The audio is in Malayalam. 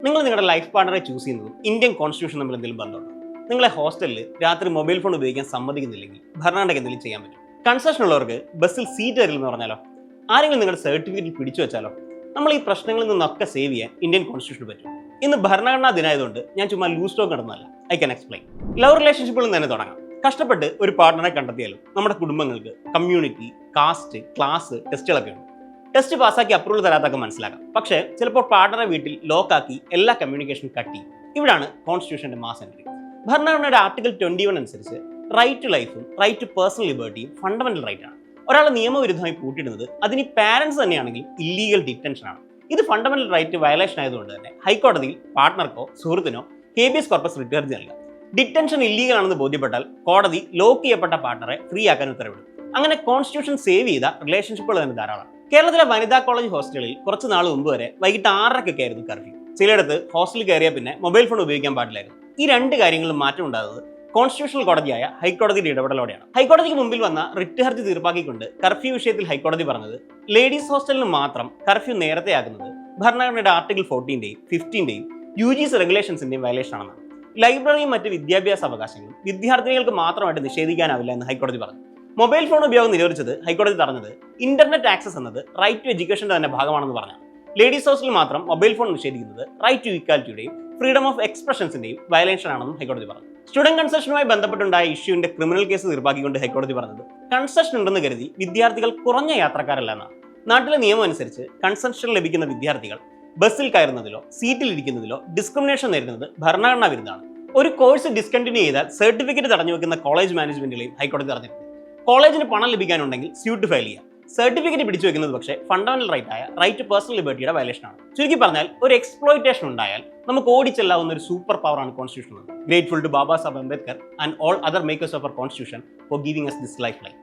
നിങ്ങൾ നിങ്ങളുടെ ലൈഫ് പാർട്ണറെ ചൂസ് ചെയ്യുന്നതും ഇന്ത്യൻ കോൺസ്റ്റിറ്റ്യൂഷൻ തമ്മിൽ എന്തെങ്കിലും ബന്ധമുണ്ടോ? നിങ്ങളെ ഹോസ്റ്റലിൽ രാത്രി മൊബൈൽ ഫോൺ ഉപയോഗിക്കാൻ സമ്മതിക്കുന്നില്ലെങ്കിൽ ഭരണഘടനയ്ക്ക് എന്തെങ്കിലും ചെയ്യാൻ പറ്റും? കൺസെഷൻ ഉള്ളവർക്ക് ബസ്സിൽ സീറ്റ് തരില്ലെന്ന് പറഞ്ഞാലോ? ആരെങ്കിലും നിങ്ങളുടെ സർട്ടിഫിക്കറ്റ് പിടിച്ചു വെച്ചാലോ? നമ്മൾ ഈ പ്രശ്നങ്ങളിൽ നിന്നൊക്കെ സേവ് ചെയ്യാൻ ഇന്ത്യൻ കോൺസ്റ്റിറ്റ്യൂഷൻ പറ്റും. ഇന്ന് ഭരണഘടനാ ദിനമായതുകൊണ്ട് ഞാൻ ചുമ്മാ ലൂസ് ടോക്ക് നടന്നതല്ല. I can explain. ലവ് റിലേഷൻഷിപ്പുകളിൽ തന്നെ തുടങ്ങാം. കഷ്ടപ്പെട്ട് ഒരു പാർട്ണറെ കണ്ടെത്തിയാലും നമ്മുടെ കുടുംബങ്ങൾക്ക് കമ്മ്യൂണിറ്റി, കാസ്റ്റ്, ക്ലാസ് ടെസ്റ്റുകളൊക്കെ ഉണ്ട്. ടെസ്റ്റ് പാസ്സാക്കി അപ്രൂവൽ തരാത്തൊക്കെ മനസ്സിലാക്കാം. പക്ഷേ ചിലപ്പോൾ പാർട്ണറെ വീട്ടിൽ ലോക്കാക്കി എല്ലാ കമ്മ്യൂണിക്കേഷനും കട്ട് ചെയ്യും. ഇവിടാണ് കോൺസ്റ്റിറ്റ്യൂഷന്റെ മാസ് എൻട്രി. ഭരണഘടനയുടെ ആർട്ടിക്കിൾ 21 അനുസരിച്ച് റൈറ്റ് ടു ലൈഫും റൈറ്റ് ടു പേഴ്സണൽ ലിബർട്ടിയും ഫണ്ടമെന്റൽ റൈറ്റ് ആണ്. ഒരാളെ നിയമവിരുദ്ധമായി പൂട്ടിയിടുന്നത് അതിന് പാരന്റ്സ് തന്നെയാണെങ്കിൽ ഇല്ലീഗൽ ഡിറ്റൻഷൻ ആണ്. ഇത് ഫണ്ടമെന്റൽ റൈറ്റ് വയലേഷൻ ആയതുകൊണ്ട് തന്നെ ഹൈക്കോടതിയിൽ പാർട്ണർക്കോ സുഹൃത്തിനോ ഹേബിയസ് കോർപ്പസ് റിട്ട് ഹർജി നൽകാം. ഡിറ്റൻഷൻ ഇല്ലീഗൽ ആണെന്ന് ബോധ്യപ്പെട്ടാൽ കോടതി ലോക്ക് ചെയ്യപ്പെട്ട പാർട്ണറെ ഫ്രീ ആക്കാൻ ഉത്തരവിടും. അങ്ങനെ കോൺസ്റ്റിറ്റ്യൂഷൻ സേവ് ചെയ്ത റിലേഷൻഷിപ്പുകൾ തന്നെ ധാരാളം. കേരളത്തിലെ വനിതാ കോളേജ് ഹോസ്റ്റലിൽ കുറച്ച് നാൾ മുമ്പ് വരെ വൈകിട്ട് 6:30 ആയിരുന്നു കർഫ്യൂ. ചിലയിടത്ത് ഹോസ്റ്റലിൽ കയറിയ പിന്നെ മൊബൈൽ ഫോൺ ഉപയോഗിക്കാൻ പാടില്ലായിരുന്നു. ഈ രണ്ട് കാര്യങ്ങളും മാറ്റം ഉണ്ടാകുന്നത് കോൺസ്റ്റിറ്റ്യൂഷണൽ കോടതിയായ ഹൈക്കോടതിയുടെ ഇടപെടലോടെയാണ്. ഹൈക്കോടതിക്ക് മുമ്പിൽ വന്ന റിട്ട് ഹർജി തീർപ്പാക്കിക്കൊണ്ട് കർഫ്യൂ വിഷയത്തിൽ ഹൈക്കോടതി പറഞ്ഞത് ലേഡീസ് ഹോസ്റ്റലിന് മാത്രം കർഫ്യൂ നേരത്തെയാക്കുന്നത് ഭരണഘടനയുടെ ആർട്ടിക്കിൾ 14 15 UGC റെഗുലേഷൻസിന്റെയും വയലേഷൻ ആണെന്നാണ്. ലൈബ്രറിയും മറ്റ് വിദ്യാഭ്യാസ അവകാശങ്ങളും വിദ്യാർത്ഥിനികൾക്ക് മാത്രമായിട്ട് നിഷേധിക്കാനാവില്ല എന്ന് ഹൈക്കോടതി പറഞ്ഞു. മൊബൈൽ ഫോൺ ഉപയോഗം നിരോധിച്ചത് ഹൈക്കോടതി തടഞ്ഞത് ഇന്റർനെറ്റ് ആക്സസ് എന്നത് റൈറ്റ് ടു എഡ്യൂക്കേഷന്റെ തന്നെ ഭാഗമാണെന്ന് പറഞ്ഞു. ലേഡീസ് ഹോസ്റ്റലിൽ മാത്രം മൊബൈൽ ഫോൺ നിഷേധിക്കുന്നത് റൈറ്റ് ടു ഇക്വാലിറ്റിയുടെയും ഫ്രീഡം ഓഫ് എക്സ്പ്രഷൻസിന്റെയും വയലേഷൻ ആണെന്നും ഹൈക്കോടതി പറഞ്ഞു. സ്റ്റുഡന്റ് കൺസെഷനുമായി ബന്ധപ്പെട്ടുണ്ടായ ഇഷ്യൂവിന്റെ ക്രിമിനൽ കേസ് തീർപ്പാക്കിക്കൊണ്ട് ഹൈക്കോടതി പറഞ്ഞത് കൺസെഷൻ ഉണ്ടെന്ന് കരുതി വിദ്യാർത്ഥികൾ കുറഞ്ഞ യാത്രക്കാരല്ല എന്നാണ്. നാട്ടിലെ നിയമം അനുസരിച്ച് കൺസെഷൻ ലഭിക്കുന്ന വിദ്യാർത്ഥികൾ ബസ്സിൽ കയറുന്നതിലോ സീറ്റിൽ ഇരിക്കുന്നതിലോ ഡിസ്ക്രിമിനേഷൻ നേരിടുന്നത് ഭരണഘടനാ വിരുദ്ധമാണ്. ഒരു കോഴ്സ് ഡിസ്കണ്ടിന്യൂ ചെയ്താൽ സർട്ടിഫിക്കറ്റ് തടഞ്ഞു വെക്കുന്ന കോളേജ് മാനേജ്മെന്റിലെയും ഹൈക്കോടതി പറഞ്ഞിട്ടുണ്ട്. കോളേജിന് പണം ലഭിക്കാനുണ്ടെങ്കിൽ സ്യൂട്ട് ഫയൽ ചെയ്യാം. സർട്ടിഫിക്കറ്റ് പിടിച്ചു വെക്കുന്നത് പക്ഷേ ഫണ്ടമെന്റൽ റൈറ്റ് ആയ റൈറ്റ് ടു പേഴ്സണൽ ലിബർട്ടിയുടെ വയലേഷനാണ്. ചുരുക്കി പറഞ്ഞാൽ ഒരു എക്സ്പ്ലോയിറ്റേഷൻ ഉണ്ടായാൽ നമുക്ക് ഓടിച്ചെല്ലാവുന്ന ഒരു സൂപ്പർ പവർ ആണ് constitution. Grateful to Baba Saheb Ambedkar and all other makers of our constitution for giving us this lifeline.